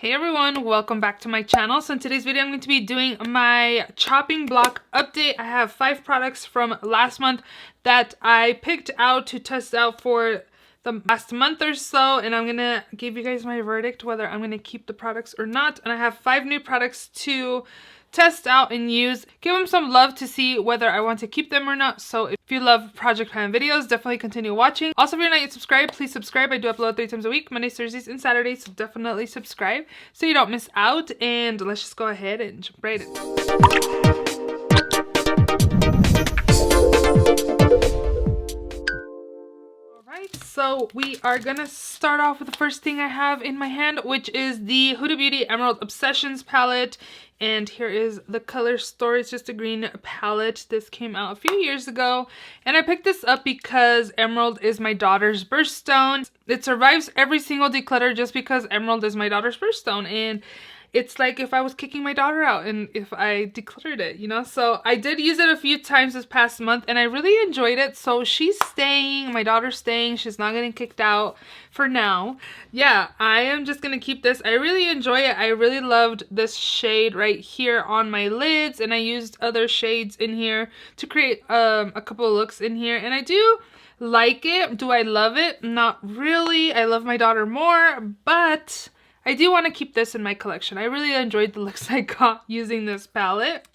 Hey everyone, welcome back to my channel. So in today's video I'm going to be doing my chopping block update. I have 5 products from last month that I picked out to test out for the last month or so, and I'm gonna give you guys my verdict whether I'm gonna keep the products or not. And I have 5 new products to test out and use, give them some love to see whether I want to keep them or not. So if you love project plan videos, definitely continue watching. Also, if you're not yet subscribed, please subscribe. I do upload 3 times a week, Mondays, Thursdays, and Saturdays, so definitely subscribe so you don't miss out. And let's just go ahead and jump right in. So we are gonna start off with the first thing I have in my hand, which is the Huda Beauty Emerald Obsessions palette. And here is the color story. It's just a green palette. This came out a few years ago, and I picked this up because Emerald is my daughter's birthstone. It survives every single declutter just because Emerald is my daughter's birthstone, and it's like if I was kicking my daughter out and if I decluttered it, you know? So I did use it a few times this past month and I really enjoyed it. So she's staying, my daughter's staying, she's not getting kicked out for now. Yeah, I am just gonna keep this. I really enjoy it. I really loved this shade right here on my lids, and I used other shades in here to create a couple of looks in here, and I do like it. Do I love it? Not really. I love my daughter more, but I do want to keep this in my collection. I really enjoyed the looks I got using this palette.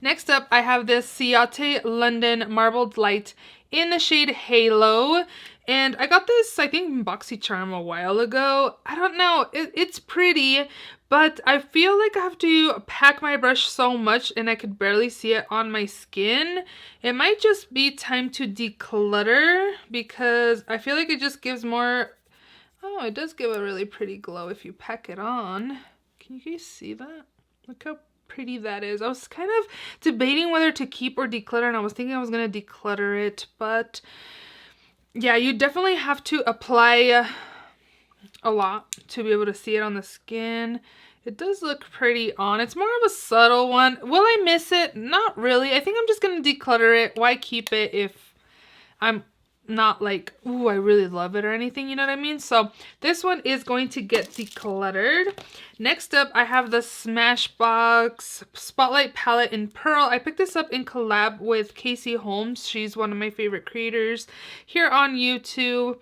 Next up, I have this Ciate London Marbled Light in the shade Halo. And I got this, I think, in BoxyCharm a while ago. I don't know. It's pretty, but I feel like I have to pack my brush so much and I could barely see it on my skin. It might just be time to declutter because I feel like it just gives more... Oh, it does give a really pretty glow if you pack it on. Can you guys see that? Look how pretty that is. I was kind of debating whether to keep or declutter, and I was thinking I was going to declutter it, but yeah, you definitely have to apply a lot to be able to see it on the skin. It does look pretty on. It's more of a subtle one. Will I miss it? Not really. I think I'm just going to declutter it. Why keep it if I'm not like, ooh, I really love it or anything, you know what I mean? So this one is going to get decluttered. Next up, I have the Smashbox Spotlight Palette in Pearl. I picked this up in collab with Casey Holmes. She's one of my favorite creators here on YouTube.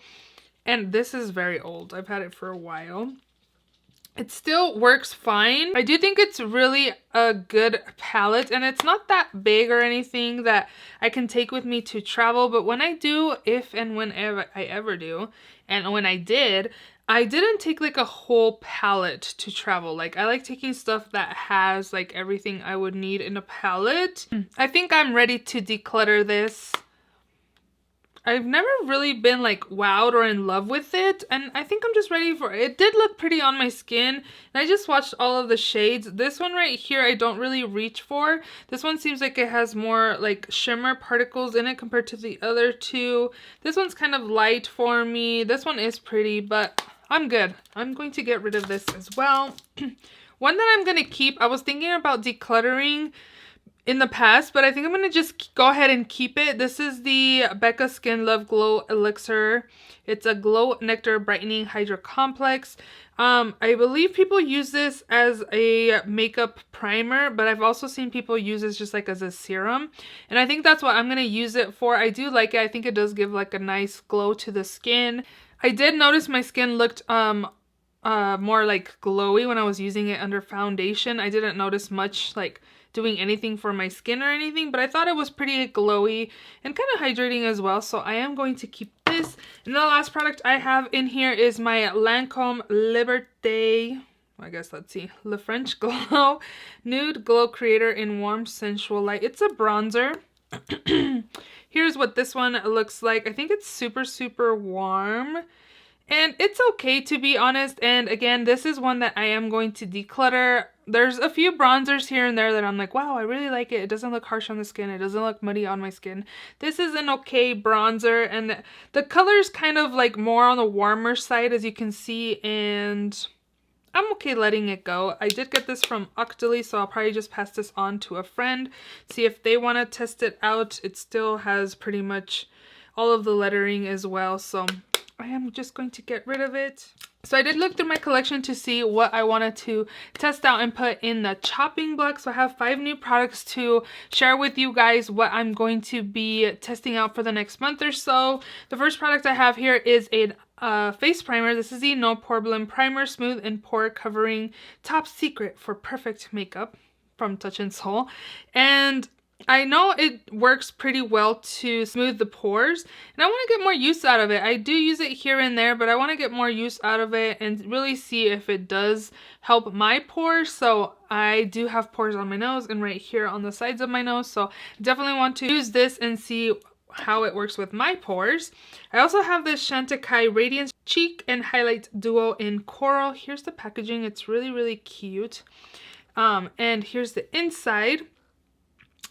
And this is very old. I've had it for a while. It still works fine. I do think it's really a good palette, and it's not that big or anything that I can take with me to travel, but when I do, if and whenever I ever do, and when I did, I didn't take like a whole palette to travel. Like, I like taking stuff that has like everything I would need in a palette. I think I'm ready to declutter this. I've never really been like wowed or in love with it, and I think I'm just ready for it. It did look pretty on my skin, and I just watched all of the shades. This one right here I don't really reach for. This one seems like it has more like shimmer particles in it compared to the other two. This one's kind of light for me. This one is pretty, but I'm good. I'm going to get rid of this as well. One that I'm going to keep, I was thinking about decluttering in the past, but I think I'm going to just go ahead and keep it. This is the Becca Skin Love Glow Elixir. It's a Glow Nectar Brightening Hydra Complex. I believe people use this as a makeup primer, but I've also seen people use this just like as a serum. And I think that's what I'm going to use it for. I do like it. I think it does give like a nice glow to the skin. I did notice my skin looked more like glowy when I was using it under foundation. I didn't notice much like doing anything for my skin or anything, but I thought it was pretty glowy and kind of hydrating as well, so I am going to keep this. And the last product I have in here is my Lancome Liberté, I guess, let's see, Le French Glow Nude Glow Creator in Warm Sensual Light. It's a bronzer. Here's what this one looks like. I think it's super, super warm. And it's okay, to be honest. And again, this is one that I am going to declutter. There's a few bronzers here and there that I'm like, wow, I really like it. It doesn't look harsh on the skin. It doesn't look muddy on my skin. This is an okay bronzer. And the color is kind of like more on the warmer side, as you can see. And I'm okay letting it go. I did get this from Octoly, so I'll probably just pass this on to a friend. See if they want to test it out. It still has pretty much all of the lettering as well. So I am just going to get rid of it. So I did look through my collection to see what I wanted to test out and put in the chopping block. So I have 5 new products to share with you guys what I'm going to be testing out for the next month or so. The first product I have here is a face primer. This is the No Pore Blend Primer, smooth and pore covering, top secret for perfect makeup from Touch in Sol. And I know it works pretty well to smooth the pores, and I want to get more use out of it. I do use it here and there, but I want to get more use out of it and really see if it does help my pores. So I do have pores on my nose and right here on the sides of my nose, so definitely want to use this and see how it works with my pores. I also have this Ciate Radiance Cheek and Highlight Duo in Coral. Here's the packaging. It's really, really cute. And here's the inside.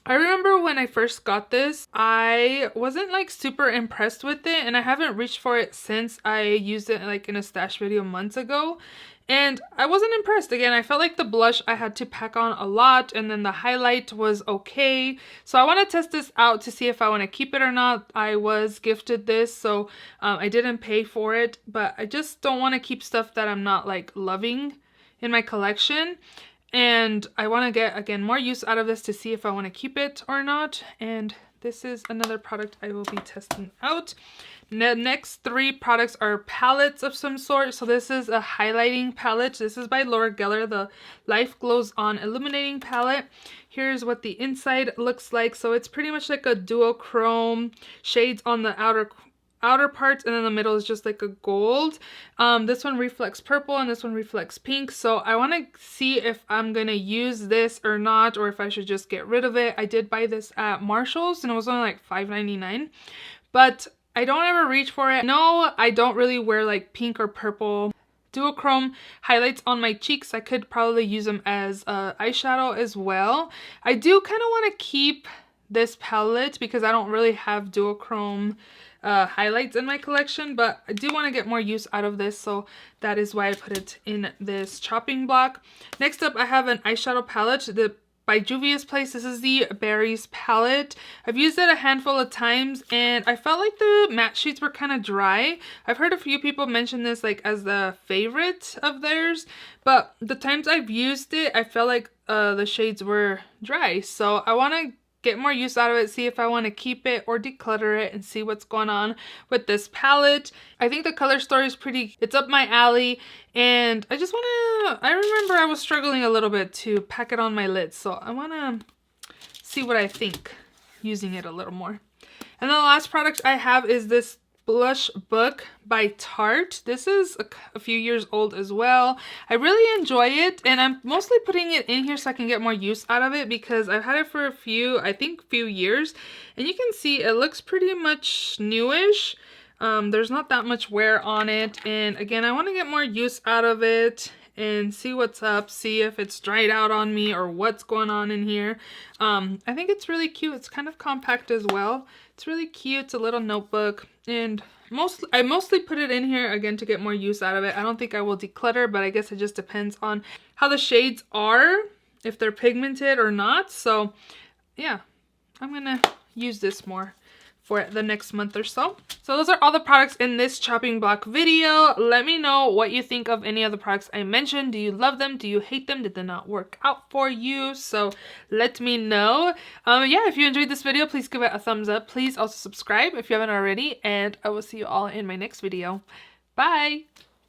I remember when I first got this, I wasn't like super impressed with it, and I haven't reached for it since I used it like in a stash video months ago. And I wasn't impressed. Again, I felt like the blush I had to pack on a lot, and then the highlight was okay. So I want to test this out to see if I want to keep it or not. I was gifted this, so I didn't pay for it, but I just don't want to keep stuff that I'm not like loving in my collection. And I want to get, again, more use out of this to see if I want to keep it or not. And this is another product I will be testing out. The next 3 products are palettes of some sort. So this is a highlighting palette. This is by Laura Geller, the Life Glows On Illuminating Palette. Here's what the inside looks like. So it's pretty much like a duochrome, shades on the outer parts, and then the middle is just like a gold. This one reflects purple and this one reflects pink, so I want to see if I'm gonna use this or not, or if I should just get rid of it. I did buy this at Marshall's and it was only like $5.99, but I don't ever reach for it. No, I don't really wear like pink or purple duochrome highlights on my cheeks. I could probably use them as eyeshadow as well. I do kind of want to keep this palette because I don't really have duochrome highlights in my collection, but I do want to get more use out of this, so that is why I put it in this chopping block. Next up, I have an eyeshadow palette by Juvia's Place. This is the Berries palette. I've used it a handful of times and I felt like the matte shades were kind of dry. I've heard a few people mention this like as the favorite of theirs, but the times I've used it, I felt like the shades were dry. So I want to get more use out of it, see if I want to keep it or declutter it, and see what's going on with this palette. I think the color story is pretty, it's up my alley, and I just want to, I remember I was struggling a little bit to pack it on my lids, so I want to see what I think using it a little more. And the last product I have is this blush book by Tarte. This is a few years old as well. I really enjoy it, and I'm mostly putting it in here so I can get more use out of it because I've had it for a few years, and you can see it looks pretty much newish. There's not that much wear on it, and again, I want to get more use out of it and see what's up, see if it's dried out on me or what's going on in here. I think it's really cute. It's kind of compact as well. It's really cute. It's a little notebook, and I mostly put it in here again to get more use out of it. I don't think I will declutter, but I guess it just depends on how the shades are, if they're pigmented or not. So yeah, I'm gonna use this more for the next month or so. So those are all the products in this chopping block video. Let me know what you think of any of the products I mentioned. Do you love them? Do you hate them? Did they not work out for you? So let me know. Yeah, if you enjoyed this video, please give it a thumbs up. Please also subscribe if you haven't already, and I will see you all in my next video. Bye!